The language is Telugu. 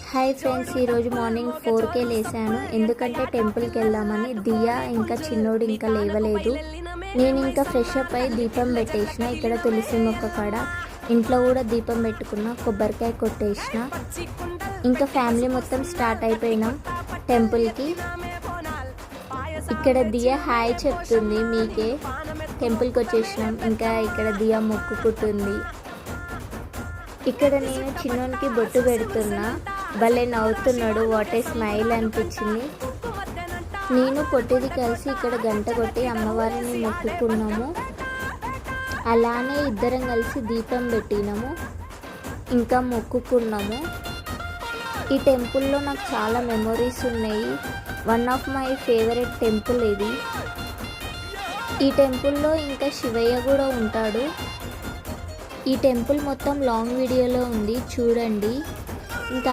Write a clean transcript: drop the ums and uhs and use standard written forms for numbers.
హాయ్ ఫ్రెండ్స్, ఈరోజు మార్నింగ్ 4కే లేసాను. ఎందుకంటే టెంపుల్కి వెళ్దామని. దియా ఇంకా చిన్నోడు ఇంకా లేవలేదు. నేను ఇంకా ఫ్రెష్ అప్ అయి దీపం పెట్టేసిన. ఇక్కడ తులసి మొక్క కాడ ఇంట్లో కూడా దీపం పెట్టుకున్న, కొబ్బరికాయ కొట్టేసిన. ఇంకా ఫ్యామిలీ మొత్తం స్టార్ట్ అయిపోయినాం టెంపుల్కి. ఇక్కడ దియా హాయ్ చెప్తుంది మీకే. టెంపుల్కి వచ్చేసినాం. ఇంకా ఇక్కడ దియా మొక్కుకుంటుంది. ఇక్కడ నేను చిన్నోనికి బొట్టు పెడుతున్నా. భలే నవ్వుతున్నాడు. వాట్ ఏ స్మైల్ అనిపించింది. నేను పొట్టిది కలిసి ఇక్కడ గంట కొట్టి అమ్మవారిని మొక్కుకున్నాము. అలానే ఇద్దరం కలిసి దీపం పెట్టినాము, ఇంకా మొక్కుకున్నాము. ఈ టెంపుల్లో నాకు చాలా మెమొరీస్ ఉన్నాయి. One of my favourite temple ఇది. ఈ టెంపుల్లో ఇంకా శివయ్య కూడా ఉంటాడు. ఈ టెంపుల్ మొత్తం లాంగ్ వీడియోలో ఉంది, చూడండి.